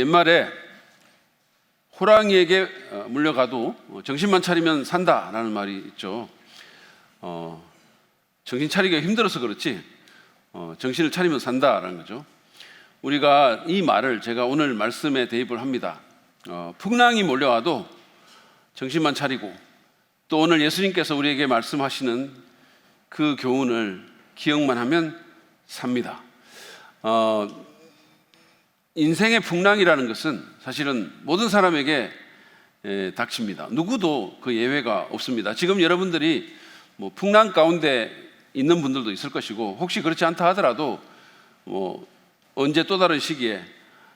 옛말에 호랑이에게 물려가도 정신만 차리면 산다라는 말이 있죠. 정신 차리기가 힘들어서 그렇지 정신을 차리면 산다라는 거죠. 우리가 이 말을 제가 오늘 말씀에 대입을 합니다. 풍랑이 몰려와도 정신만 차리고 또 오늘 예수님께서 우리에게 말씀하시는 그 교훈을 기억만 하면 삽니다. 인생의 풍랑이라는 것은 사실은 모든 사람에게 닥칩니다. 누구도 그 예외가 없습니다. 지금 여러분들이 뭐 풍랑 가운데 있는 분들도 있을 것이고 혹시 그렇지 않다 하더라도 언제 또 다른 시기에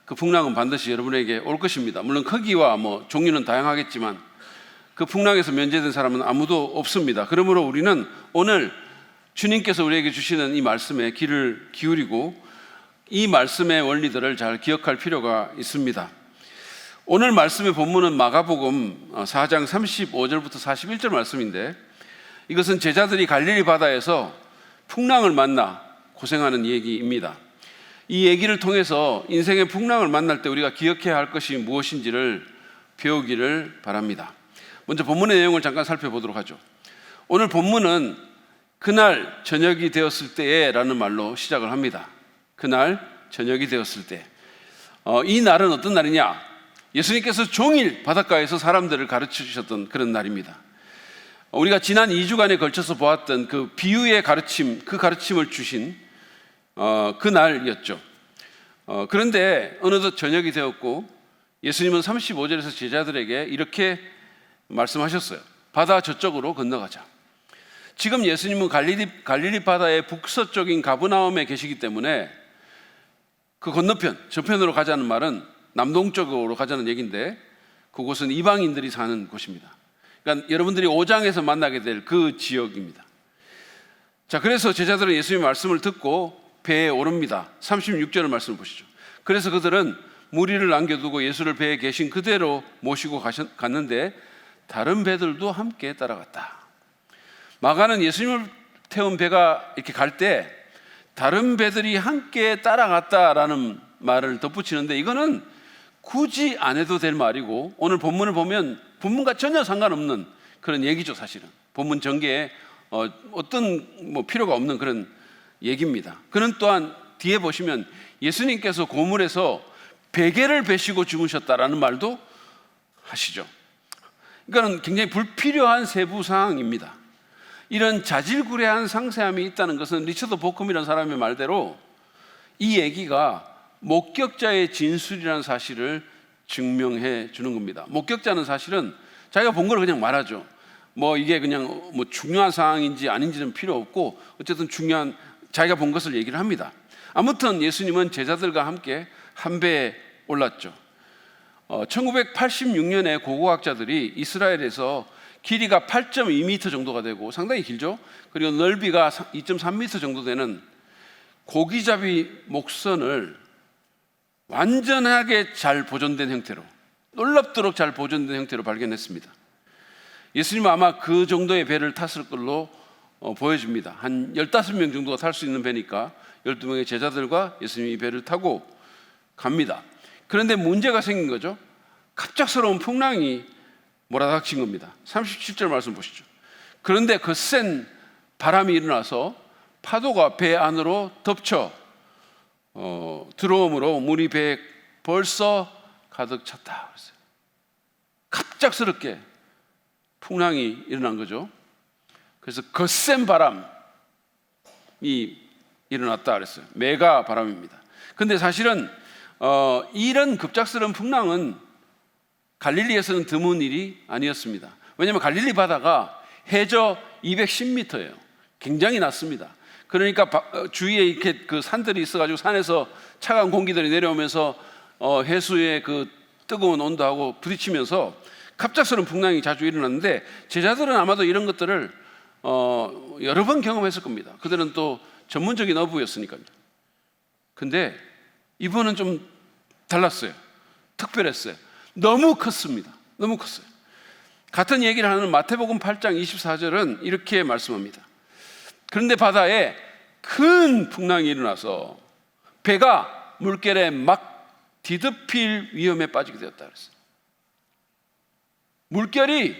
그 풍랑은 반드시 여러분에게 올 것입니다. 물론 크기와 종류는 다양하겠지만 그 풍랑에서 면제된 사람은 아무도 없습니다. 그러므로 우리는 오늘 주님께서 우리에게 주시는 이 말씀에 귀를 기울이고 이 말씀의 원리들을 잘 기억할 필요가 있습니다. 오늘 말씀의 본문은 마가복음 4장 35절부터 41절 말씀인데 이것은 제자들이 갈릴리 바다에서 풍랑을 만나 고생하는 얘기입니다. 이 얘기를 통해서 인생의 풍랑을 만날 때 우리가 기억해야 할 것이 무엇인지를 배우기를 바랍니다. 먼저 본문의 내용을 잠깐 살펴보도록 하죠. 오늘 본문은 그날 저녁이 되었을 때에 라는 말로 시작을 합니다. 그날 저녁이 되었을 때. 이 날은 어떤 날이냐? 예수님께서 종일 바닷가에서 사람들을 가르쳐 주셨던 그런 날입니다. 우리가 지난 2주간에 걸쳐서 보았던 그 비유의 가르침, 그 가르침을 주신 그 날이었죠. 그런데 어느덧 저녁이 되었고 예수님은 35절에서 제자들에게 이렇게 말씀하셨어요. 바다 저쪽으로 건너가자. 지금 예수님은 갈릴리 바다의 북서쪽인 가브나움에 계시기 때문에 그 건너편, 저편으로 가자는 말은 남동쪽으로 가자는 얘기인데 그곳은 이방인들이 사는 곳입니다. 그러니까 여러분들이 5장에서 만나게 될 그 지역입니다. 자, 그래서 제자들은 예수님의 말씀을 듣고 배에 오릅니다. 36절의 말씀을 보시죠. 그래서 그들은 무리를 남겨두고 예수를 배에 계신 그대로 모시고 갔는데 다른 배들도 함께 따라갔다. 마가는 예수님을 태운 배가 이렇게 갈 때 다른 배들이 함께 따라갔다라는 말을 덧붙이는데 이거는 굳이 안 해도 될 말이고 오늘 본문을 보면 본문과 전혀 상관없는 그런 얘기죠. 사실은 본문 전개에 어떤 필요가 없는 그런 얘기입니다. 그는 또한 뒤에 보시면 예수님께서 고물에서 베개를 베시고 주무셨다라는 말도 하시죠. 이거는 굉장히 불필요한 세부 사항입니다. 이런 자질구레한 상세함이 있다는 것은 리처드 보컴이라는 사람의 말대로 이 얘기가 목격자의 진술이라는 사실을 증명해 주는 겁니다. 목격자는 사실은 자기가 본 걸 그냥 말하죠. 이게 그냥 중요한 상황인지 아닌지는 필요 없고 어쨌든 중요한 자기가 본 것을 얘기를 합니다. 아무튼 예수님은 제자들과 함께 한 배에 올랐죠. 1986년에 고고학자들이 이스라엘에서 길이가 8.2m 정도가 되고 상당히 길죠. 그리고 넓이가 2.3m 정도 되는 고기잡이 목선을 완전하게 잘 보존된 형태로, 놀랍도록 잘 보존된 형태로 발견했습니다. 예수님은 아마 그 정도의 배를 탔을 걸로 보여집니다. 한 15명 정도가 탈 수 있는 배니까 12명의 제자들과 예수님이 이 배를 타고 갑니다. 그런데 문제가 생긴 거죠. 갑작스러운 풍랑이 몰아닥친 겁니다. 37절 말씀 보시죠. 그런데 그 센 바람이 일어나서 파도가 배 안으로 덮쳐 들어오므로 물이 배에 벌써 가득 찼다 그랬어요. 갑작스럽게 풍랑이 일어난 거죠. 그래서 거센 바람이 일어났다 그랬어요. 메가 바람입니다. 근데 사실은 이런 급작스러운 풍랑은 갈릴리에서는 드문 일이 아니었습니다. 왜냐하면 갈릴리 바다가 해저 210m예요. 굉장히 낮습니다. 그러니까 주위에 이렇게 그 산들이 있어가지고 산에서 차가운 공기들이 내려오면서 해수의 그 뜨거운 온도하고 부딪히면서 갑작스러운 풍랑이 자주 일어났는데 제자들은 아마도 이런 것들을 여러 번 경험했을 겁니다. 그들은 또 전문적인 어부였으니까요. 근데 이번은 좀 달랐어요. 특별했어요. 너무 컸습니다. 너무 컸어요. 같은 얘기를 하는 마태복음 8장 24절은 이렇게 말씀합니다. 그런데 바다에 큰 풍랑이 일어나서 배가 물결에 막 뒤덮일 위험에 빠지게 되었다 그랬어요. 물결이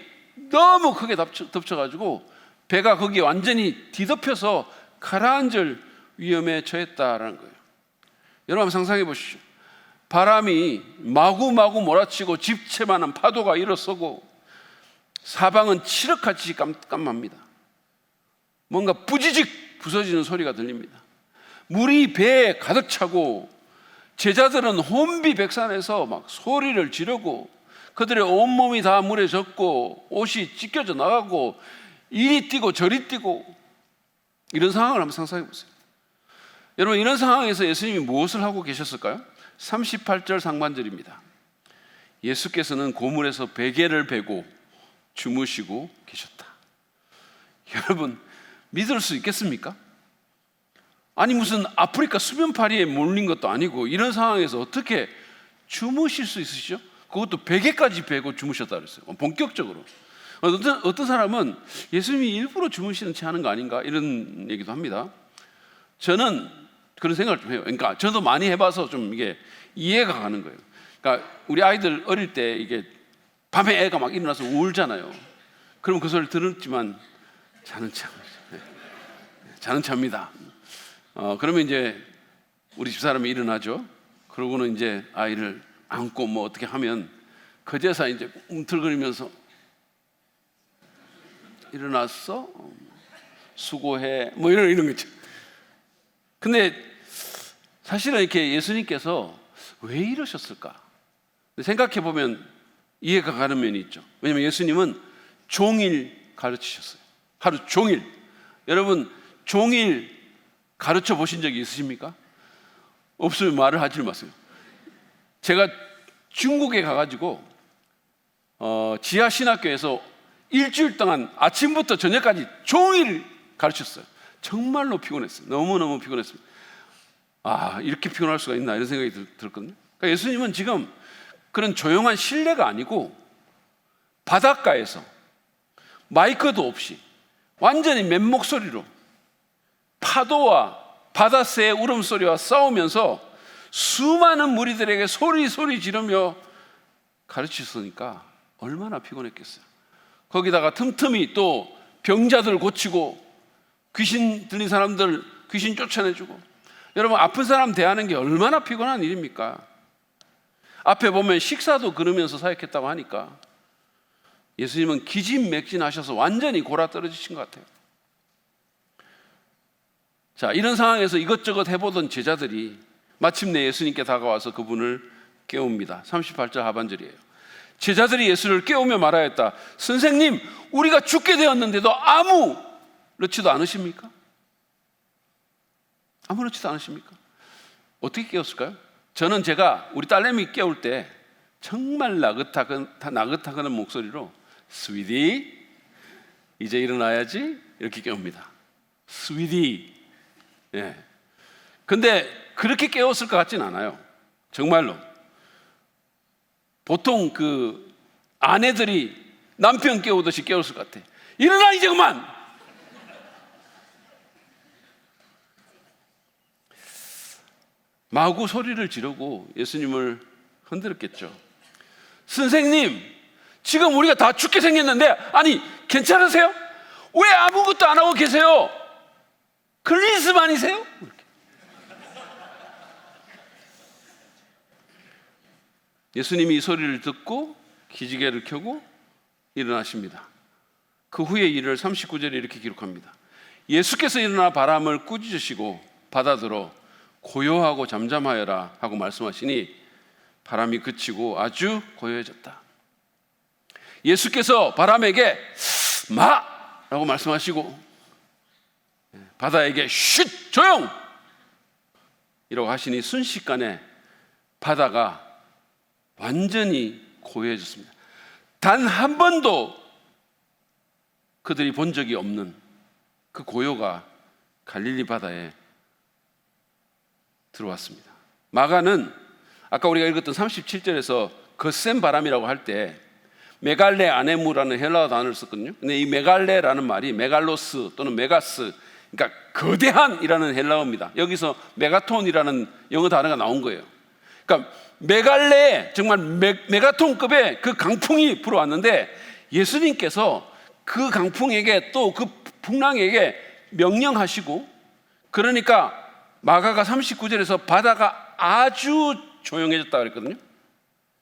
너무 크게 덮쳐가지고 배가 거기에 완전히 뒤덮여서 가라앉을 위험에 처했다라는 거예요. 여러분 한번 상상해 보십시오. 바람이 마구마구 몰아치고 집채만한 파도가 일어서고 사방은 칠흑같이 깜깜합니다. 뭔가 부지직 부서지는 소리가 들립니다. 물이 배에 가득 차고 제자들은 혼비백산해서 막 소리를 지르고 그들의 온몸이 다 물에 젖고 옷이 찢겨져 나가고 이리 뛰고 저리 뛰고 이런 상황을 한번 상상해 보세요. 여러분 이런 상황에서 예수님이 무엇을 하고 계셨을까요? 38절 상반절입니다. 예수께서는 고물에서 베개를 베고 주무시고 계셨다. 여러분 믿을 수 있겠습니까? 아니 무슨 아프리카 수변파리에 몰린 것도 아니고 이런 상황에서 어떻게 주무실 수 있으시죠? 그것도 베개까지 베고 주무셨다 그랬어요. 본격적으로. 어떤 사람은 예수님이 일부러 주무시는 채 하는 거 아닌가 이런 얘기도 합니다. 저는 그런 생각을 좀 해요. 그러니까 저도 많이 해봐서 좀 이게 이해가 가는 거예요. 그러니까 우리 아이들 어릴 때 이게 밤에 애가 막 일어나서 울잖아요. 그럼 그 소리를 들었지만 자는 참입니다. 그러면 이제 우리 집사람이 일어나죠. 그러고는 이제 아이를 안고 뭐 어떻게 하면 그제서 이제 움틀거리면서 일어났어? 수고해. 뭐 이런 거죠. 근데 사실은 이렇게 예수님께서 왜 이러셨을까? 생각해 보면 이해가 가는 면이 있죠. 왜냐하면 예수님은 종일 가르치셨어요. 하루 종일. 여러분 종일 가르쳐 보신 적이 있으십니까? 없으면 말을 하지 마세요. 제가 중국에 가가지고 지하 신학교에서 일주일 동안 아침부터 저녁까지 종일 가르쳤어요. 정말로 피곤했어요. 너무너무 피곤했습니다. 아, 이렇게 피곤할 수가 있나 이런 생각이 들었거든요. 그러니까 예수님은 지금 그런 조용한 실내가 아니고 바닷가에서 마이크도 없이 완전히 맨목소리로 파도와 바다새의 울음소리와 싸우면서 수많은 무리들에게 소리 지르며 가르치셨으니까 얼마나 피곤했겠어요. 거기다가 틈틈이 또 병자들 고치고 귀신 들린 사람들 귀신 쫓아내주고. 여러분 아픈 사람 대하는 게 얼마나 피곤한 일입니까? 앞에 보면 식사도 그러면서 사역했다고 하니까 예수님은 기진맥진하셔서 완전히 골아떨어지신 것 같아요. 자, 이런 상황에서 이것저것 해보던 제자들이 마침내 예수님께 다가와서 그분을 깨웁니다. 38절 하반절이에요. 제자들이 예수를 깨우며 말하였다. 선생님, 우리가 죽게 되었는데도 아무렇지도 않으십니까? 아무렇지도 않으십니까? 어떻게 깨웠을까요? 저는 제가 우리 딸내미 깨울 때 정말 나긋하는 목소리로 스위디, 이제 일어나야지 이렇게 깨웁니다. 스위디. 예. 근데 그렇게 깨웠을 것 같진 않아요. 정말로. 보통 그 아내들이 남편 깨우듯이 깨웠을 것 같아. 일어나 이제 그만. 마구 소리를 지르고 예수님을 흔들었겠죠. 선생님, 지금 우리가 다 죽게 생겼는데, 아니 괜찮으세요? 왜 아무것도 안 하고 계세요? 글리스만이세요? 예수님이 이 소리를 듣고 기지개를 켜고 일어나십니다. 그 후의 일을 39절에 이렇게 기록합니다. 예수께서 일어나 바람을 꾸짖으시고 바다들어 고요하고 잠잠하여라 하고 말씀하시니 바람이 그치고 아주 고요해졌다. 예수께서 바람에게 마라고 말씀하시고 바다에게 쉿 조용 이라고 하시니 순식간에 바다가 완전히 고요해졌습니다. 단 한 번도 그들이 본 적이 없는 그 고요가 갈릴리 바다에 들어왔습니다. 마가는 아까 우리가 읽었던 37절에서 거센 바람이라고 할 때 메갈레 아네무라는 헬라어 단어를 썼거든요. 근데 이 메갈레라는 말이 메갈로스 또는 메가스, 그러니까 거대한이라는 헬라어입니다. 여기서 메가톤이라는 영어 단어가 나온 거예요. 그러니까 메갈레 정말 메가톤급의 그 강풍이 불어왔는데 예수님께서 그 강풍에게 또 그 풍랑에게 명령하시고, 그러니까 마가가 39절에서 바다가 아주 조용해졌다 그랬거든요.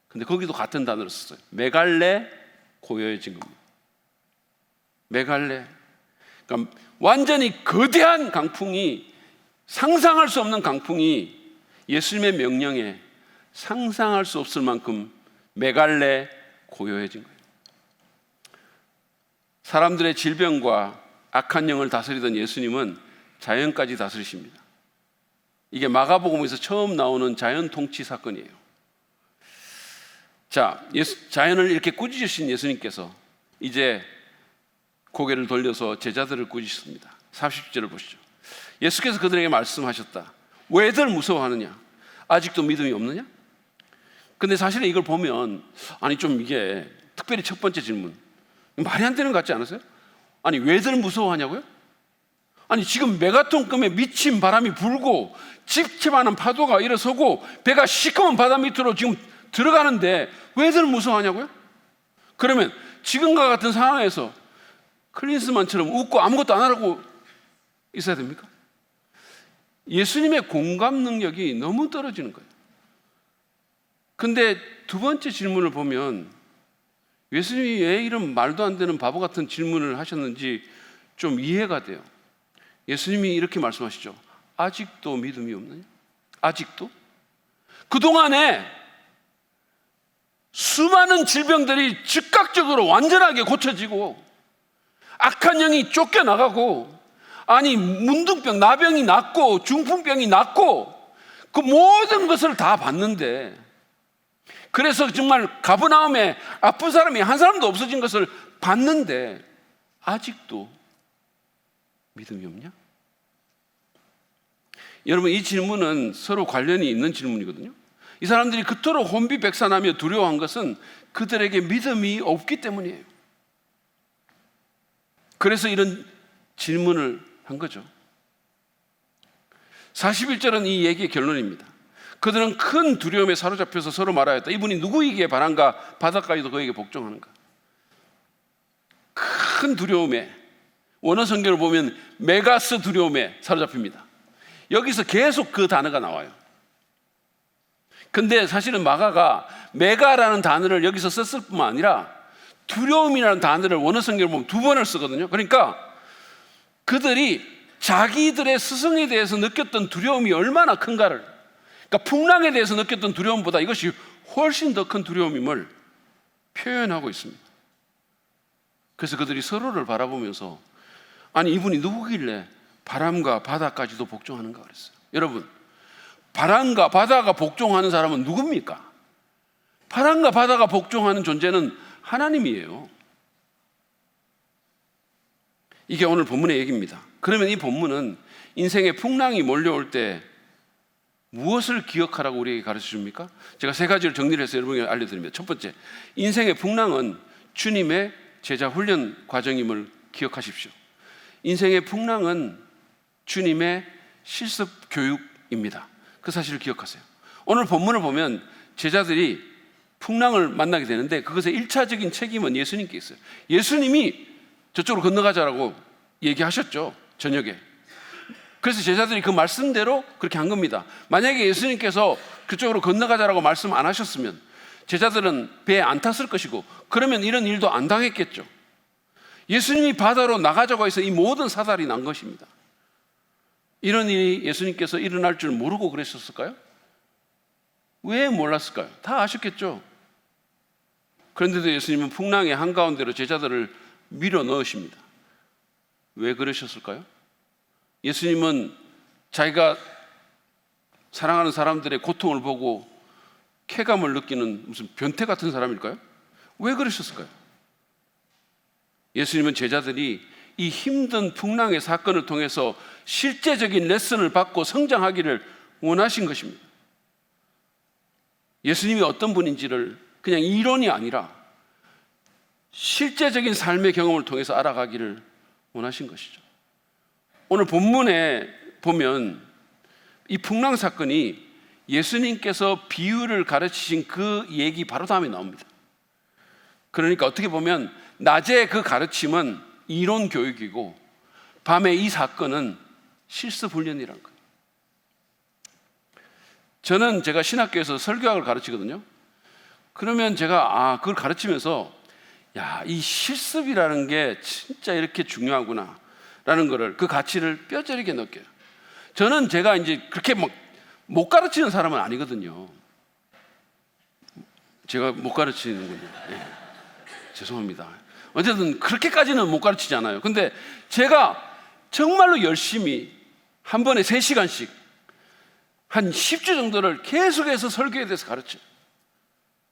근데 거기도 같은 단어를 썼어요. 메갈레 고요해진 겁니다. 메갈레. 그러니까 완전히 거대한 강풍이, 상상할 수 없는 강풍이 예수님의 명령에 상상할 수 없을 만큼 메갈레 고요해진 거예요. 사람들의 질병과 악한 영을 다스리던 예수님은 자연까지 다스리십니다. 이게 마가복음에서 처음 나오는 자연 통치 사건이에요. 자, 자연을 이렇게 꾸짖으신 예수님께서 이제 고개를 돌려서 제자들을 꾸짖습니다. 30절을 보시죠. 예수께서 그들에게 말씀하셨다. 왜들 무서워하느냐? 아직도 믿음이 없느냐? 근데 사실은 이걸 보면, 아니 좀 이게 특별히 첫 번째 질문, 말이 안 되는 것 같지 않으세요? 아니 왜들 무서워하냐고요? 아니 지금 메가톤급의 미친 바람이 불고 집집하는 파도가 일어서고 배가 시커먼 바다 밑으로 지금 들어가는데 왜들 무서워하냐고요? 그러면 지금과 같은 상황에서 클린스만처럼 웃고 아무것도 안 하라고 있어야 됩니까? 예수님의 공감 능력이 너무 떨어지는 거예요. 근데 두 번째 질문을 보면 예수님이 왜 이런 말도 안 되는 바보 같은 질문을 하셨는지 좀 이해가 돼요. 예수님이 이렇게 말씀하시죠. 아직도 믿음이 없느냐? 아직도? 그동안에 수많은 질병들이 즉각적으로 완전하게 고쳐지고 악한 영이 쫓겨나가고, 아니 문둥병, 나병이 낫고 중풍병이 낫고 그 모든 것을 다 봤는데, 그래서 정말 가버나움에 아픈 사람이 한 사람도 없어진 것을 봤는데 아직도 믿음이 없냐? 여러분, 이 질문은 서로 관련이 있는 질문이거든요. 이 사람들이 그토록 혼비백산하며 두려워한 것은 그들에게 믿음이 없기 때문이에요. 그래서 이런 질문을 한 거죠. 41절은 이 얘기의 결론입니다. 그들은 큰 두려움에 사로잡혀서 서로 말하였다. 이분이 누구이기에 바란가? 바닷가에도 그에게 복종하는가? 큰 두려움에, 원어 성경을 보면 메가스 두려움에 사로잡힙니다. 여기서 계속 그 단어가 나와요. 근데 사실은 마가가 메가라는 단어를 여기서 썼을 뿐만 아니라 두려움이라는 단어를 원어 성경을 보면 두 번을 쓰거든요. 그러니까 그들이 자기들의 스승에 대해서 느꼈던 두려움이 얼마나 큰가를, 그러니까 풍랑에 대해서 느꼈던 두려움보다 이것이 훨씬 더 큰 두려움임을 표현하고 있습니다. 그래서 그들이 서로를 바라보면서, 아니 이분이 누구길래 바람과 바다까지도 복종하는가 그랬어요. 여러분, 바람과 바다가 복종하는 사람은 누굽니까? 바람과 바다가 복종하는 존재는 하나님이에요. 이게 오늘 본문의 얘기입니다. 그러면 이 본문은 인생의 풍랑이 몰려올 때 무엇을 기억하라고 우리에게 가르쳐 줍니까? 제가 세 가지를 정리를 해서 여러분에게 알려드립니다. 첫 번째, 인생의 풍랑은 주님의 제자 훈련 과정임을 기억하십시오. 인생의 풍랑은 주님의 실습 교육입니다. 그 사실을 기억하세요. 오늘 본문을 보면 제자들이 풍랑을 만나게 되는데 그것의 1차적인 책임은 예수님께 있어요. 예수님이 저쪽으로 건너가자라고 얘기하셨죠, 저녁에. 그래서 제자들이 그 말씀대로 그렇게 한 겁니다. 만약에 예수님께서 그쪽으로 건너가자라고 말씀 안 하셨으면 제자들은 배에 안 탔을 것이고, 그러면 이런 일도 안 당했겠죠. 예수님이 바다로 나가자고 해서 이 모든 사달이 난 것입니다. 이런 일이 예수님께서 일어날 줄 모르고 그랬었을까요? 왜 몰랐을까요? 다 아셨겠죠. 그런데도 예수님은 풍랑의 한가운데로 제자들을 밀어 넣으십니다. 왜 그러셨을까요? 예수님은 자기가 사랑하는 사람들의 고통을 보고 쾌감을 느끼는 무슨 변태 같은 사람일까요? 왜 그러셨을까요? 예수님은 제자들이 이 힘든 풍랑의 사건을 통해서 실제적인 레슨을 받고 성장하기를 원하신 것입니다. 예수님이 어떤 분인지를 그냥 이론이 아니라 실제적인 삶의 경험을 통해서 알아가기를 원하신 것이죠. 오늘 본문에 보면 이 풍랑 사건이 예수님께서 비유를 가르치신 그 얘기 바로 다음에 나옵니다. 그러니까 어떻게 보면 낮에 그 가르침은 이론 교육이고 밤에 이 사건은 실습 훈련이라는 거예요. 저는 제가 신학교에서 설교학을 가르치거든요. 그러면 제가 그걸 가르치면서 이 실습이라는 게 진짜 이렇게 중요하구나 라는 거를, 그 가치를 뼈저리게 느껴요. 저는 제가 이제 그렇게 못 가르치는 사람은 아니거든요. 제가 못 가르치는군요. 네. 죄송합니다. 어쨌든 그렇게까지는 못 가르치지 않아요. 근데 제가 정말로 열심히 한 번에 3시간씩 한 10주 정도를 계속해서 설교에 대해서 가르쳐요.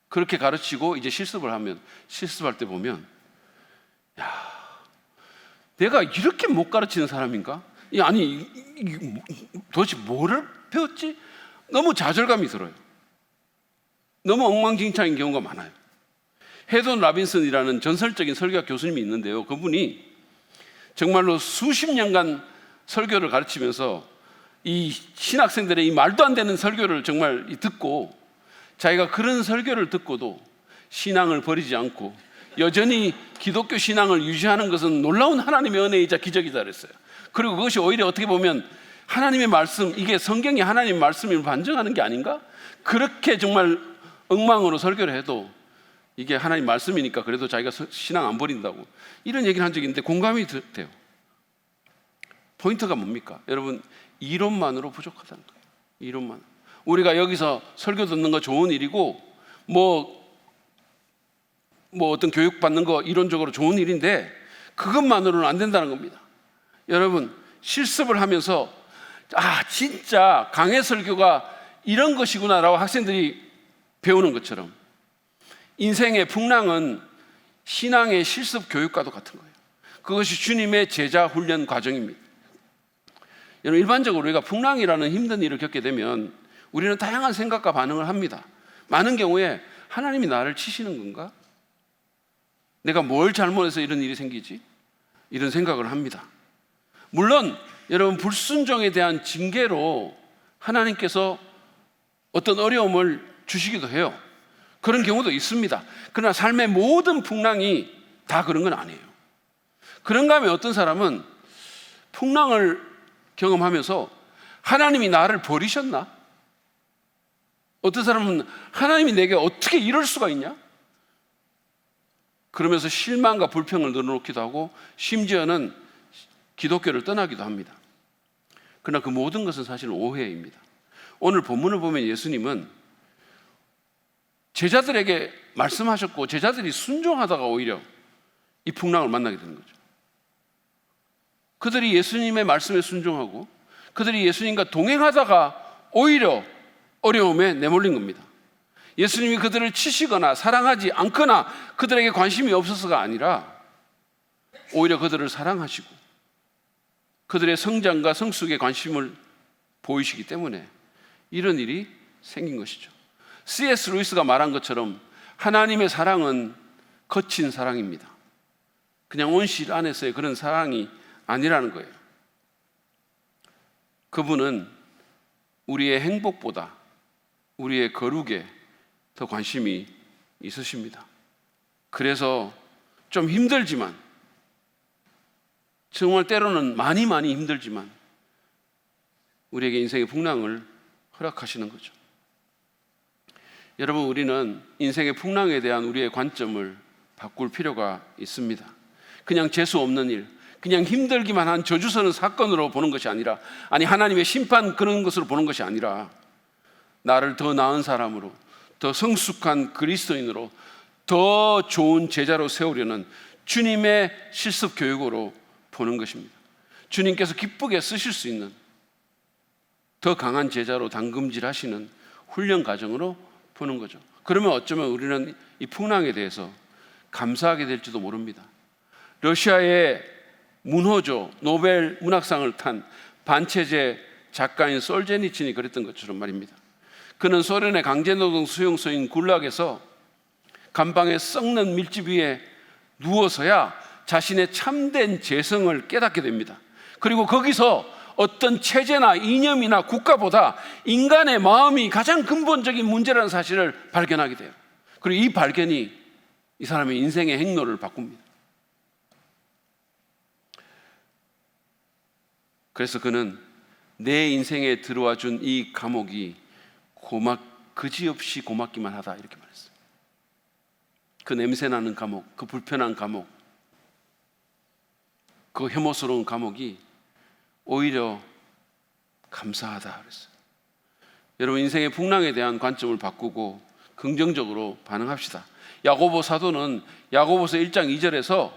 그렇게 가르치고 이제 실습할 때 보면 내가 이렇게 못 가르치는 사람인가? 도대체 뭐를 배웠지? 너무 좌절감이 들어요. 너무 엉망진창인 경우가 많아요. 헤돈 라빈슨이라는 전설적인 설교학 교수님이 있는데요. 그분이 정말로 수십 년간 설교를 가르치면서 이 신학생들의 이 말도 안 되는 설교를 정말 듣고, 자기가 그런 설교를 듣고도 신앙을 버리지 않고 여전히 기독교 신앙을 유지하는 것은 놀라운 하나님의 은혜이자 기적이다 그랬어요. 그리고 그것이 오히려 어떻게 보면 하나님의 말씀, 이게 성경이 하나님의 말씀임을 반증하는 게 아닌가? 그렇게 정말 엉망으로 설교를 해도 이게 하나님 말씀이니까 그래도 자기가 신앙 안 버린다고, 이런 얘기를 한 적이 있는데 공감이 돼요. 포인트가 뭡니까? 여러분, 이론만으로 부족하다는 거예요. 이론만. 우리가 여기서 설교 듣는 거 좋은 일이고 뭐 어떤 교육 받는 거 이론적으로 좋은 일인데 그것만으로는 안 된다는 겁니다. 여러분, 실습을 하면서 진짜 강해 설교가 이런 것이구나라고 학생들이 배우는 것처럼 인생의 풍랑은 신앙의 실습 교육과도 같은 거예요. 그것이 주님의 제자 훈련 과정입니다. 여러분, 일반적으로 우리가 풍랑이라는 힘든 일을 겪게 되면 우리는 다양한 생각과 반응을 합니다. 많은 경우에 하나님이 나를 치시는 건가? 내가 뭘 잘못해서 이런 일이 생기지? 이런 생각을 합니다. 물론 여러분, 불순종에 대한 징계로 하나님께서 어떤 어려움을 주시기도 해요. 그런 경우도 있습니다. 그러나 삶의 모든 풍랑이 다 그런 건 아니에요. 그런가 하면 어떤 사람은 풍랑을 경험하면서 하나님이 나를 버리셨나? 어떤 사람은 하나님이 내게 어떻게 이럴 수가 있냐? 그러면서 실망과 불평을 늘어놓기도 하고 심지어는 기독교를 떠나기도 합니다. 그러나 그 모든 것은 사실 오해입니다. 오늘 본문을 보면 예수님은 제자들에게 말씀하셨고 제자들이 순종하다가 오히려 이 풍랑을 만나게 되는 거죠. 그들이 예수님의 말씀에 순종하고 그들이 예수님과 동행하다가 오히려 어려움에 내몰린 겁니다. 예수님이 그들을 치시거나 사랑하지 않거나 그들에게 관심이 없어서가 아니라 오히려 그들을 사랑하시고 그들의 성장과 성숙에 관심을 보이시기 때문에 이런 일이 생긴 것이죠. C.S. 루이스가 말한 것처럼 하나님의 사랑은 거친 사랑입니다. 그냥 온실 안에서의 그런 사랑이 아니라는 거예요. 그분은 우리의 행복보다 우리의 거룩에 더 관심이 있으십니다. 그래서 좀 힘들지만, 정말 때로는 많이 힘들지만 우리에게 인생의 풍랑을 허락하시는 거죠. 여러분, 우리는 인생의 풍랑에 대한 우리의 관점을 바꿀 필요가 있습니다. 그냥 재수 없는 일, 그냥 힘들기만 한 저주서는 사건으로 보는 것이 아니라, 하나님의 심판 그런 것으로 보는 것이 아니라 나를 더 나은 사람으로, 더 성숙한 그리스도인으로, 더 좋은 제자로 세우려는 주님의 실습 교육으로 보는 것입니다. 주님께서 기쁘게 쓰실 수 있는 더 강한 제자로 당금질하시는 훈련 과정으로 보는 거죠. 그러면 어쩌면 우리는 이 풍랑에 대해서 감사하게 될지도 모릅니다. 러시아의 문호조 노벨 문학상을 탄 반체제 작가인 솔제니친이 그랬던 것처럼 말입니다. 그는 소련의 강제노동 수용소인 굴락에서 감방에 썩는 밀집 위에 누워서야 자신의 참된 재성을 깨닫게 됩니다. 그리고 거기서 어떤 체제나 이념이나 국가보다 인간의 마음이 가장 근본적인 문제라는 사실을 발견하게 돼요. 그리고 이 발견이 이 사람의 인생의 행로를 바꿉니다. 그래서 그는 내 인생에 들어와 준 이 감옥이 그지없이 고맙기만 하다, 이렇게 말했어요. 그 냄새나는 감옥, 그 불편한 감옥, 그 혐오스러운 감옥이 오히려 감사하다 그랬어요. 여러분, 인생의 풍랑에 대한 관점을 바꾸고 긍정적으로 반응합시다. 야고보 사도는 야고보서 1장 2절에서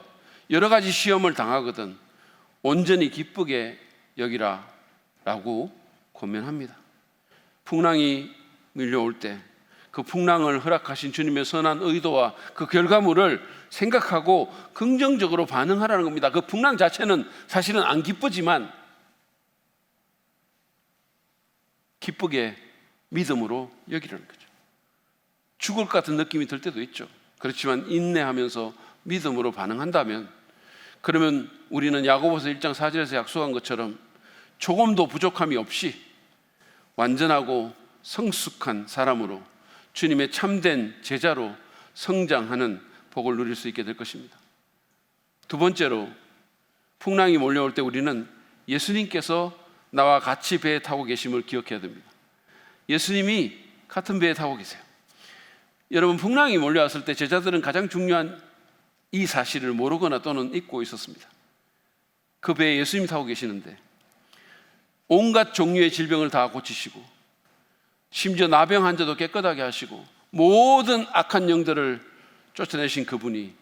여러 가지 시험을 당하거든 온전히 기쁘게 여기라 라고 권면합니다. 풍랑이 밀려올 때 그 풍랑을 허락하신 주님의 선한 의도와 그 결과물을 생각하고 긍정적으로 반응하라는 겁니다. 그 풍랑 자체는 사실은 안 기쁘지만 기쁘게 믿음으로 여기라는 거죠. 죽을 것 같은 느낌이 들 때도 있죠. 그렇지만 인내하면서 믿음으로 반응한다면, 그러면 우리는 야고보서 1장 4절에서 약속한 것처럼 조금도 부족함이 없이 완전하고 성숙한 사람으로 주님의 참된 제자로 성장하는 복을 누릴 수 있게 될 것입니다. 두 번째로, 풍랑이 몰려올 때 우리는 예수님께서 나와 같이 배에 타고 계심을 기억해야 됩니다. 예수님이 같은 배에 타고 계세요. 여러분, 풍랑이 몰려왔을 때 제자들은 가장 중요한 이 사실을 모르거나 또는 잊고 있었습니다. 그 배에 예수님이 타고 계시는데 온갖 종류의 질병을 다 고치시고 심지어 나병 환자도 깨끗하게 하시고 모든 악한 영들을 쫓아내신 그분이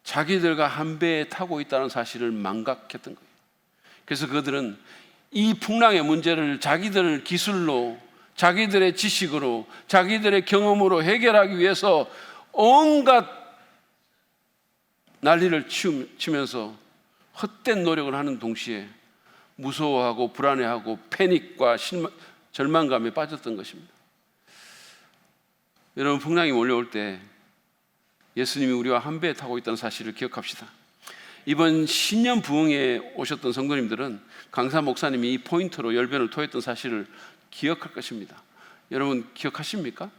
자기들과 한 배에 타고 있다는 사실을 망각했던 거예요. 그래서 그들은 이 풍랑의 문제를 자기들 기술로, 자기들의 지식으로, 자기들의 경험으로 해결하기 위해서 온갖 난리를 치면서 헛된 노력을 하는 동시에 무서워하고 불안해하고 패닉과 절망감에 빠졌던 것입니다. 여러분, 풍랑이 몰려올 때 예수님이 우리와 한 배에 타고 있다는 사실을 기억합시다. 이번 신년 부흥에 오셨던 성도님들은 강사 목사님이 이 포인트로 열변을 토했던 사실을 기억할 것입니다. 여러분, 기억하십니까?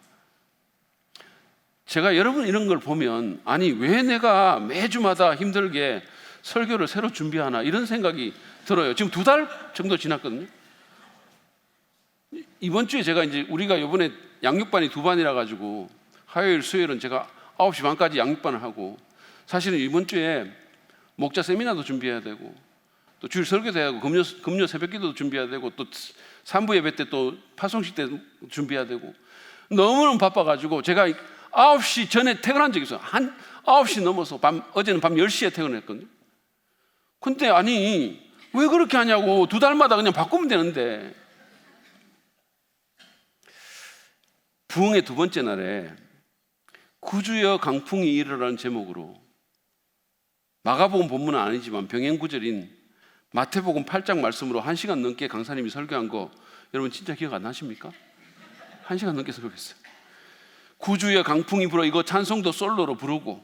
제가 여러분 이런 걸 보면, 아니 왜 내가 매주마다 힘들게 설교를 새로 준비하나, 이런 생각이 들어요. 지금 2달 정도 지났거든요. 이번 주에 제가 이제 우리가 이번에 양육반이 2반이라 가지고 화요일, 수요일은 제가 9시 반까지 양육반을 하고, 사실은 이번 주에 목자 세미나도 준비해야 되고 또 주일 설교도 해야 하고 금요 새벽기도도 준비해야 되고 또 3부 예배 때 또 파송식 때 준비해야 되고 너무너무 바빠가지고 제가 9시 전에 퇴근한 적이 있어요. 한 9시 넘어서 어제는 밤 10시에 퇴근했거든요. 근데 아니 왜 그렇게 하냐고, 2달마다 그냥 바꾸면 되는데. 부흥의 두 번째 날에 구주여 강풍이 일어라는 제목으로 마가복음 본문은 아니지만 병행 구절인 마태복음 8장 말씀으로 1시간 넘게 강사님이 설교한 거 여러분 진짜 기억 안 나십니까? 1시간 넘게 설교했어요. 구주여 강풍이 불어, 이거 찬송도 솔로로 부르고,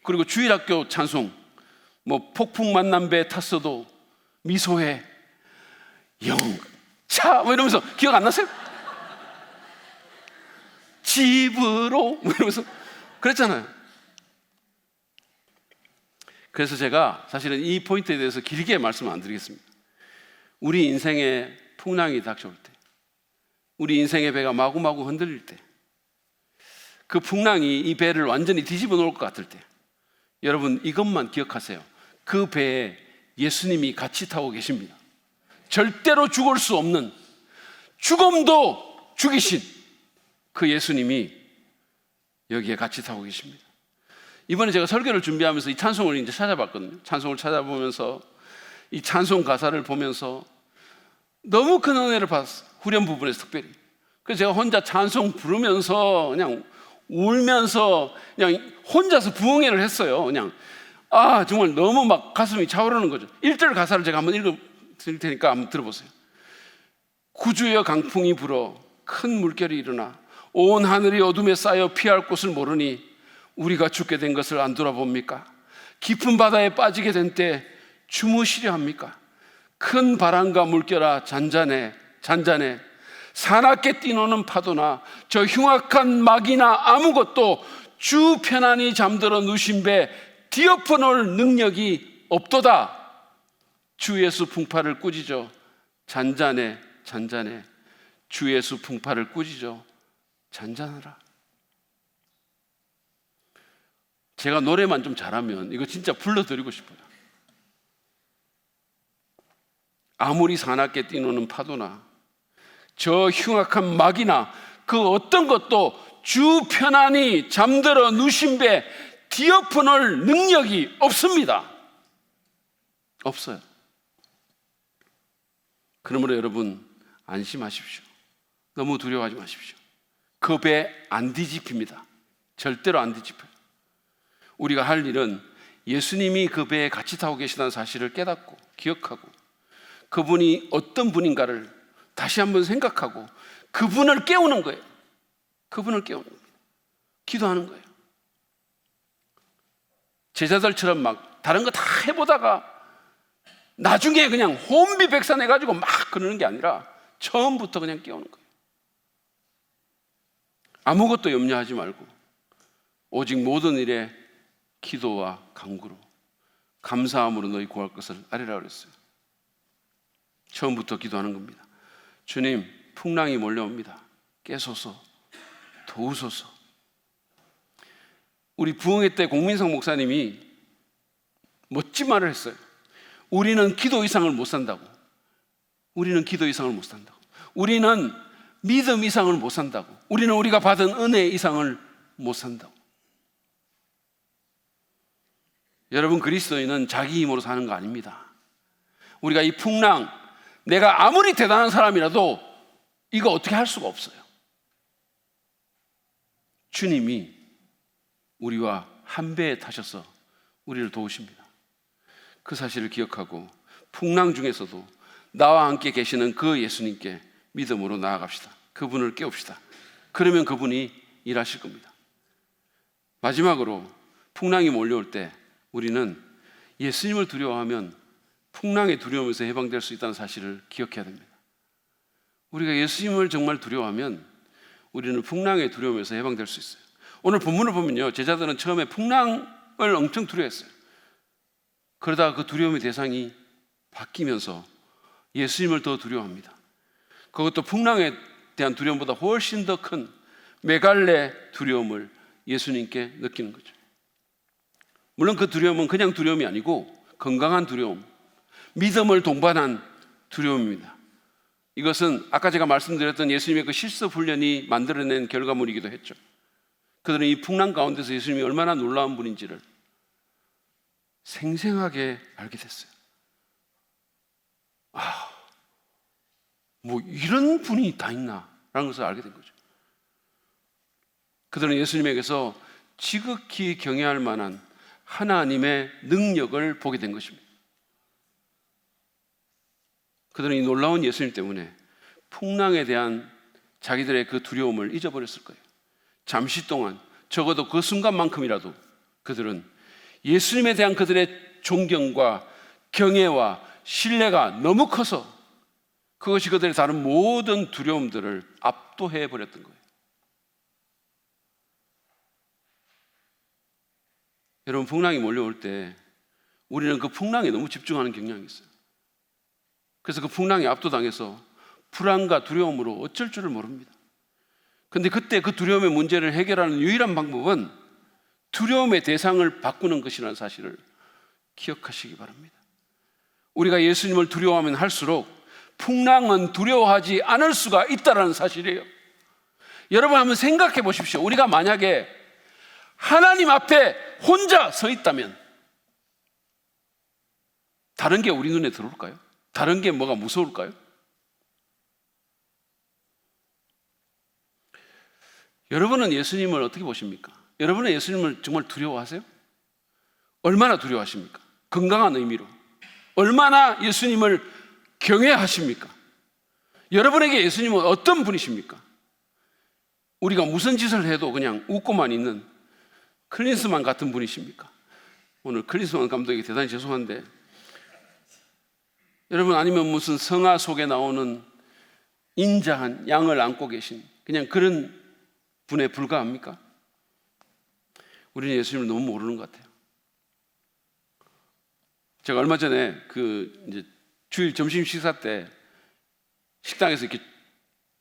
그리고 주일학교 찬송 뭐 폭풍 만난 배 탔어도 미소해 영차 뭐 이러면서, 기억 안 나세요? 집으로 뭐 이러면서 그랬잖아요. 그래서 제가 사실은 이 포인트에 대해서 길게 말씀 안 드리겠습니다. 우리 인생에 풍랑이 닥쳐올 때, 우리 인생의 배가 마구마구 흔들릴 때, 그 풍랑이 이 배를 완전히 뒤집어 놓을 것 같을 때, 여러분 이것만 기억하세요. 그 배에 예수님이 같이 타고 계십니다. 절대로 죽을 수 없는, 죽음도 죽이신 그 예수님이 여기에 같이 타고 계십니다. 이번에 제가 설교를 준비하면서 이 찬송을 이제 찾아봤거든요. 찬송을 찾아보면서 이 찬송 가사를 보면서 너무 큰 은혜를 받았어요. 후렴 부분에서 특별히. 그래서 제가 혼자 찬송 부르면서 그냥 울면서 그냥 혼자서 부흥회를 했어요. 그냥 정말 너무 막 가슴이 차오르는 거죠. 1절 가사를 제가 한번 읽어 드릴 테니까 한번 들어보세요. 구주여 강풍이 불어 큰 물결이 일어나 온 하늘이 어둠에 쌓여 피할 곳을 모르니 우리가 죽게 된 것을 안 돌아봅니까? 깊은 바다에 빠지게 된 때 주무시려 합니까? 큰 바람과 물결아 잔잔해 잔잔해. 사납게 뛰노는 파도나 저 흉악한 막이나 아무것도 주 편안히 잠들어 누신 배 뒤엎어 놓을 능력이 없도다. 주 예수 풍파를 꾸짖어 잔잔해 잔잔해. 주 예수 풍파를 꾸짖어 잔잔하라. 제가 노래만 좀 잘하면 이거 진짜 불러드리고 싶어요. 아무리 사납게 뛰노는 파도나 저 흉악한 막이나 그 어떤 것도 주 편안히 잠들어 누신 배 뒤엎어 놓을 능력이 없습니다. 없어요. 그러므로 여러분 안심하십시오. 너무 두려워하지 마십시오. 그 배 안 뒤집힙니다. 절대로 안 뒤집혀요. 우리가 할 일은 예수님이 그 배에 같이 타고 계시다는 사실을 깨닫고 기억하고 그분이 어떤 분인가를 다시 한번 생각하고 그분을 깨우는 거예요. 그분을 깨우는 거예요. 기도하는 거예요. 제자들처럼 막 다른 거 다 해보다가 나중에 그냥 혼비백산해가지고 막 그러는 게 아니라 처음부터 그냥 깨우는 거예요. 아무것도 염려하지 말고 오직 모든 일에 기도와 간구로 감사함으로 너희 구할 것을 아뢰라 그랬어요. 처음부터 기도하는 겁니다. 주님, 풍랑이 몰려옵니다. 깨소서, 도우소서. 우리 부흥회 때 공민성 목사님이 멋진 말을 했어요. 우리는 기도 이상을 못 산다고. 우리는 기도 이상을 못 산다고. 우리는 믿음 이상을 못 산다고. 우리는 우리가 받은 은혜 이상을 못 산다고. 여러분, 그리스도인은 자기 힘으로 사는 거 아닙니다. 우리가 이 풍랑, 내가 아무리 대단한 사람이라도 이거 어떻게 할 수가 없어요. 주님이 우리와 한 배에 타셔서 우리를 도우십니다. 그 사실을 기억하고 풍랑 중에서도 나와 함께 계시는 그 예수님께 믿음으로 나아갑시다. 그분을 깨웁시다. 그러면 그분이 일하실 겁니다. 마지막으로 풍랑이 몰려올 때 우리는 예수님을 두려워하면 풍랑의 두려움에서 해방될 수 있다는 사실을 기억해야 됩니다. 우리가 예수님을 정말 두려워하면 우리는 풍랑의 두려움에서 해방될 수 있어요. 오늘 본문을 보면요, 제자들은 처음에 풍랑을 엄청 두려워했어요. 그러다가 그 두려움의 대상이 바뀌면서 예수님을 더 두려워합니다. 그것도 풍랑에 대한 두려움보다 훨씬 더 큰 메갈레 두려움을 예수님께 느끼는 거죠. 물론 그 두려움은 그냥 두려움이 아니고 건강한 두려움, 믿음을 동반한 두려움입니다. 이것은 아까 제가 말씀드렸던 예수님의 그 실습 훈련이 만들어낸 결과물이기도 했죠. 그들은 이 풍랑 가운데서 예수님이 얼마나 놀라운 분인지를 생생하게 알게 됐어요. 뭐 이런 분이 다 있나 라는 것을 알게 된 거죠. 그들은 예수님에게서 지극히 경외할 만한 하나님의 능력을 보게 된 것입니다. 그들은 이 놀라운 예수님 때문에 풍랑에 대한 자기들의 그 두려움을 잊어버렸을 거예요. 잠시 동안, 적어도 그 순간만큼이라도 그들은 예수님에 대한 그들의 존경과 경애와 신뢰가 너무 커서 그것이 그들의 다른 모든 두려움들을 압도해 버렸던 거예요. 여러분, 풍랑이 몰려올 때 우리는 그 풍랑에 너무 집중하는 경향이 있어요. 그래서 그 풍랑에 압도당해서 불안과 두려움으로 어쩔 줄을 모릅니다. 그런데 그때 그 두려움의 문제를 해결하는 유일한 방법은 두려움의 대상을 바꾸는 것이라는 사실을 기억하시기 바랍니다. 우리가 예수님을 두려워하면 할수록 풍랑은 두려워하지 않을 수가 있다는 사실이에요. 여러분 한번 생각해 보십시오. 우리가 만약에 하나님 앞에 혼자 서 있다면 다른 게 우리 눈에 들어올까요? 다른 게 뭐가 무서울까요? 여러분은 예수님을 어떻게 보십니까? 여러분은 예수님을 정말 두려워하세요? 얼마나 두려워하십니까? 건강한 의미로 얼마나 예수님을 경외하십니까? 여러분에게 예수님은 어떤 분이십니까? 우리가 무슨 짓을 해도 그냥 웃고만 있는 클린스만 같은 분이십니까? 오늘 클린스만 감독에게 대단히 죄송한데 여러분, 아니면 무슨 성화 속에 나오는 인자한 양을 안고 계신 그냥 그런 분에 불과합니까? 우리는 예수님을 너무 모르는 것 같아요. 제가 얼마 전에 이제 주일 점심 식사 때 식당에서 이렇게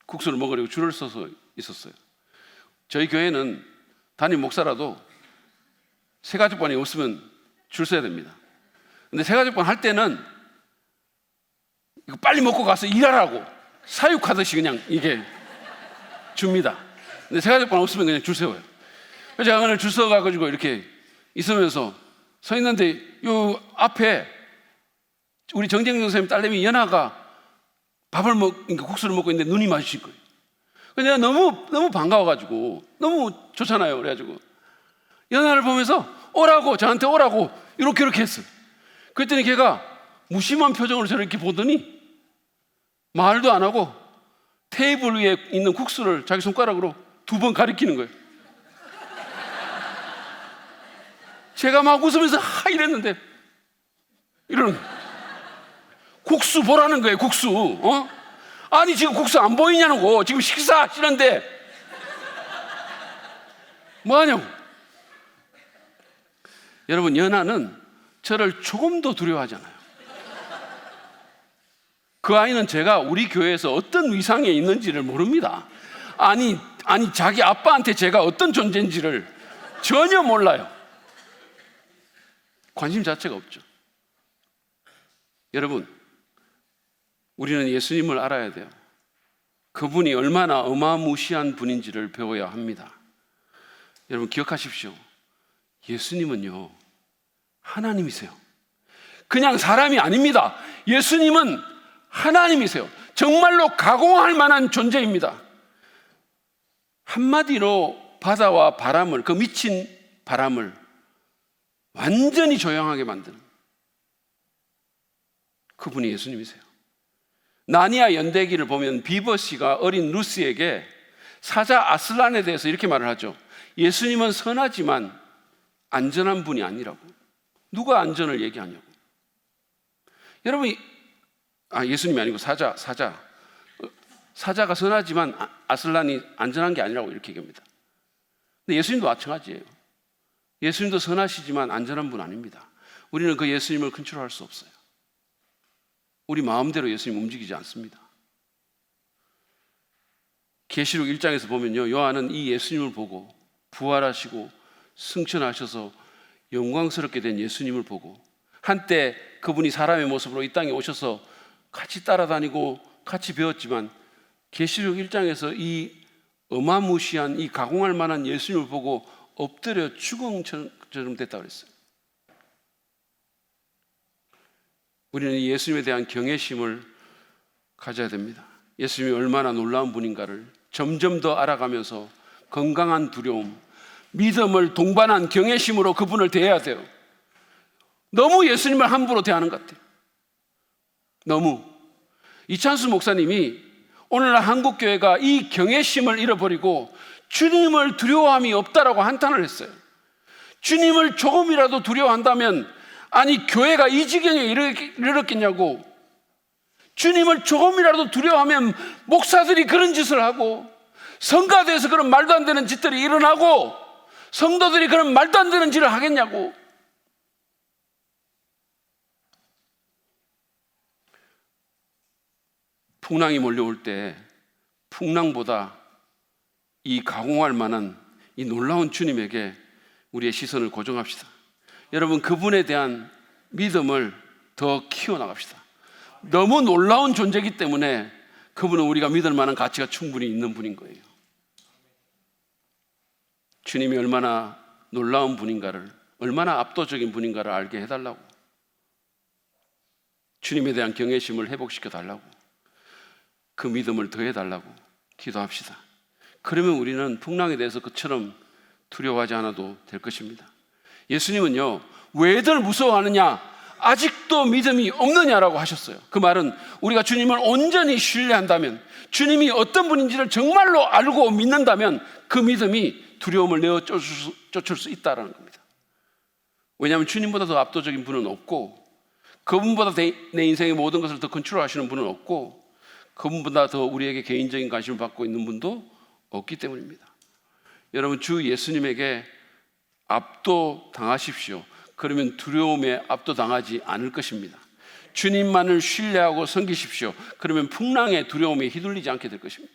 국수를 먹으려고 줄을 서서 있었어요. 저희 교회는 담임 목사라도 세가족반이 없으면 줄 서야 됩니다. 근데 세가족반 할 때는 이거 빨리 먹고 가서 일하라고 사육하듯이 그냥 이게 줍니다. 근데 세가족반 없으면 그냥 줄 세워요. 그래서 제가 오늘 줄 서가지고 이렇게 있으면서 서 있는데 요 앞에 우리 정정정 선생님 딸내미 연아가 그러니까 국수를 먹고 있는데 눈이 마주칠 거예요. 그래서 내가 너무 반가워가지고 너무 좋잖아요. 그래가지고 연아를 보면서 저한테 오라고 이렇게 했어요. 그랬더니 걔가 무심한 표정으로 저를 이렇게 보더니 말도 안 하고 테이블 위에 있는 국수를 자기 손가락으로 2번 가리키는 거예요. 제가 막 웃으면서 이랬는데 이러는 거예요. 국수 보라는 거예요. 국수. 아니 지금 국수 안 보이냐고. 지금 식사하시는데 뭐 하냐고. 여러분, 연아는 저를 조금도 두려워하잖아요. 그 아이는 제가 우리 교회에서 어떤 위상에 있는지를 모릅니다. 아니 자기 아빠한테 제가 어떤 존재인지를 전혀 몰라요. 관심 자체가 없죠. 여러분, 우리는 예수님을 알아야 돼요. 그분이 얼마나 어마무시한 분인지를 배워야 합니다. 여러분, 기억하십시오. 예수님은요, 하나님이세요. 그냥 사람이 아닙니다. 예수님은 하나님이세요. 정말로 가공할 만한 존재입니다. 한마디로 바다와 바람을, 그 미친 바람을 완전히 조용하게 만드는 그분이 예수님이세요. 나니아 연대기를 보면 비버씨가 어린 루스에게 사자 아슬란에 대해서 이렇게 말을 하죠. 예수님은 선하지만 안전한 분이 아니라고. 누가 안전을 얘기하냐고. 여러분, 예수님이 아니고 사자가 선하지만 아슬란이 안전한 게 아니라고 이렇게 얘기합니다. 근데 예수님도 마찬가지예요. 예수님도 선하시지만 안전한 분 아닙니다. 우리는 그 예수님을 컨트롤할 수 없어요. 우리 마음대로 예수님 움직이지 않습니다. 계시록 1장에서 보면요, 요한은 이 예수님을 보고 부활하시고 승천하셔서 영광스럽게 된 예수님을 보고 한때 그분이 사람의 모습으로 이 땅에 오셔서 같이 따라다니고 같이 배웠지만 계시록 1장에서 이 어마무시한 이 가공할 만한 예수님을 보고 엎드려 죽음처럼 됐다고 그랬어요. 우리는 예수님에 대한 경외심을 가져야 됩니다. 예수님이 얼마나 놀라운 분인가를 점점 더 알아가면서 건강한 두려움, 믿음을 동반한 경외심으로 그분을 대해야 돼요. 너무 예수님을 함부로 대하는 것 같아요. 너무. 이찬수 목사님이 오늘날 한국교회가 이 경외심을 잃어버리고 주님을 두려워함이 없다라고 한탄을 했어요. 주님을 조금이라도 두려워한다면 아니 교회가 이 지경에 이르렀겠냐고. 주님을 조금이라도 두려워하면 목사들이 그런 짓을 하고 성가대에서 그런 말도 안 되는 짓들이 일어나고 성도들이 그런 말도 안 되는 짓을 하겠냐고. 풍랑이 몰려올 때 풍랑보다 이 가공할 만한 이 놀라운 주님에게 우리의 시선을 고정합시다. 여러분, 그분에 대한 믿음을 더 키워나갑시다. 너무 놀라운 존재이기 때문에 그분은 우리가 믿을 만한 가치가 충분히 있는 분인 거예요. 주님이 얼마나 놀라운 분인가를, 얼마나 압도적인 분인가를 알게 해달라고, 주님에 대한 경외심을 회복시켜 달라고, 그 믿음을 더해달라고 기도합시다. 그러면 우리는 풍랑에 대해서 그처럼 두려워하지 않아도 될 것입니다. 예수님은요, 왜들 무서워하느냐, 아직도 믿음이 없느냐라고 하셨어요. 그 말은 우리가 주님을 온전히 신뢰한다면, 주님이 어떤 분인지를 정말로 알고 믿는다면 그 믿음이 두려움을 내어 쫓을 수 있다는 겁니다. 왜냐하면 주님보다 더 압도적인 분은 없고 그분보다 내 인생의 모든 것을 더 컨트롤하시는 분은 없고, 그분보다 더 우리에게 개인적인 관심을 받고 있는 분도 없기 때문입니다. 여러분, 주 예수님에게 압도당하십시오. 그러면 두려움에 압도당하지 않을 것입니다. 주님만을 신뢰하고 섬기십시오. 그러면 풍랑의 두려움에 휘둘리지 않게 될 것입니다.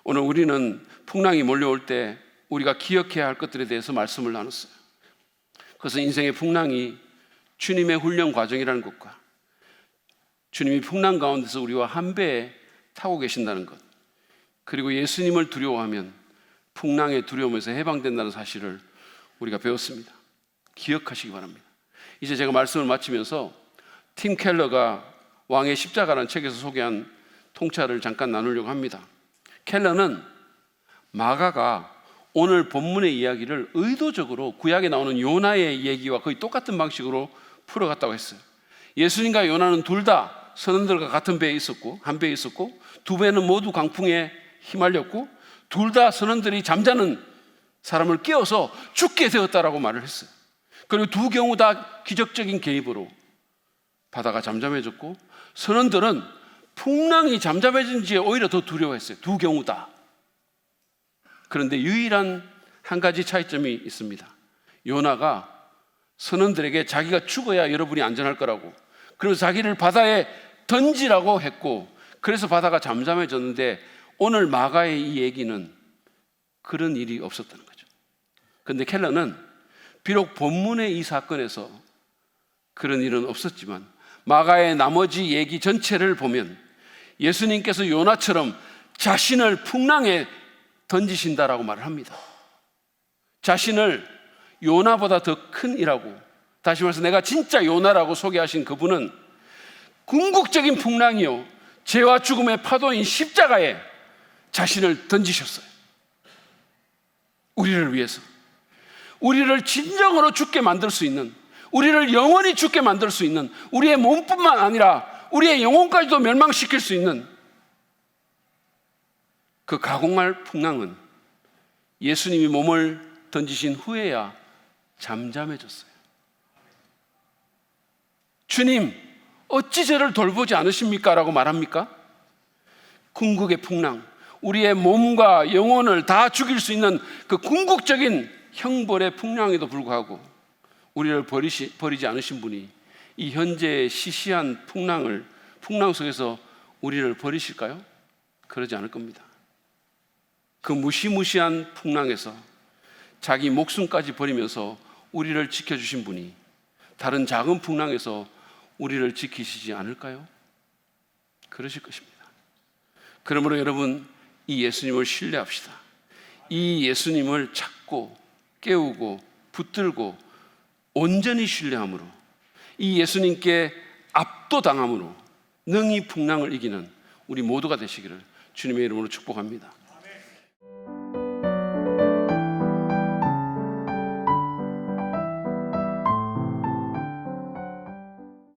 오늘 우리는 풍랑이 몰려올 때 우리가 기억해야 할 것들에 대해서 말씀을 나눴어요. 그래서 인생의 풍랑이 주님의 훈련 과정이라는 것과 주님이 풍랑 가운데서 우리와 한 배에 타고 계신다는 것, 그리고 예수님을 두려워하면 풍랑의 두려움에서 해방된다는 사실을 우리가 배웠습니다. 기억하시기 바랍니다. 이제 제가 말씀을 마치면서 팀 켈러가 왕의 십자가라는 책에서 소개한 통찰을 잠깐 나누려고 합니다. 켈러는 마가가 오늘 본문의 이야기를 의도적으로 구약에 나오는 요나의 얘기와 거의 똑같은 방식으로 풀어갔다고 했어요. 예수님과 요나는 둘 다 선원들과 같은 배에 있었고, 한 배에 있었고, 두 배는 모두 강풍에 휘말렸고, 둘 다 선원들이 잠자는 사람을 깨워서 죽게 되었다라고 말을 했어요. 그리고 두 경우 다 기적적인 개입으로 바다가 잠잠해졌고, 선원들은 풍랑이 잠잠해진 지에 오히려 더 두려워했어요. 두 경우 다. 그런데 유일한 한 가지 차이점이 있습니다. 요나가 선원들에게 자기가 죽어야 여러분이 안전할 거라고, 그래서 자기를 바다에 던지라고 했고, 그래서 바다가 잠잠해졌는데, 오늘 마가의 이 얘기는 그런 일이 없었다는 거죠. 그런데 켈러는 비록 본문의 이 사건에서 그런 일은 없었지만 마가의 나머지 얘기 전체를 보면 예수님께서 요나처럼 자신을 풍랑에 던지신다라고 말을 합니다. 자신을 요나보다 더 큰 이라고, 다시 말해서 내가 진짜 요나라고 소개하신 그분은 궁극적인 풍랑이요, 죄와 죽음의 파도인 십자가에 자신을 던지셨어요. 우리를 위해서, 우리를 진정으로 죽게 만들 수 있는, 우리를 영원히 죽게 만들 수 있는, 우리의 몸뿐만 아니라 우리의 영혼까지도 멸망시킬 수 있는 그 가공할 풍랑은 예수님이 몸을 던지신 후에야 잠잠해졌어요. 주님, 어찌 저를 돌보지 않으십니까? 라고 말합니까? 궁극의 풍랑, 우리의 몸과 영혼을 다 죽일 수 있는 그 궁극적인 형벌의 풍랑에도 불구하고 우리를 버리지 않으신 분이 이 현재의 시시한 풍랑 속에서 우리를 버리실까요? 그러지 않을 겁니다. 그 무시무시한 풍랑에서 자기 목숨까지 버리면서 우리를 지켜주신 분이 다른 작은 풍랑에서 우리를 지키시지 않을까요? 그러실 것입니다. 그러므로 여러분, 이 예수님을 신뢰합시다. 이 예수님을 찾고 깨우고 붙들고 온전히 신뢰함으로, 이 예수님께 압도당함으로 능히 풍랑을 이기는 우리 모두가 되시기를 주님의 이름으로 축복합니다.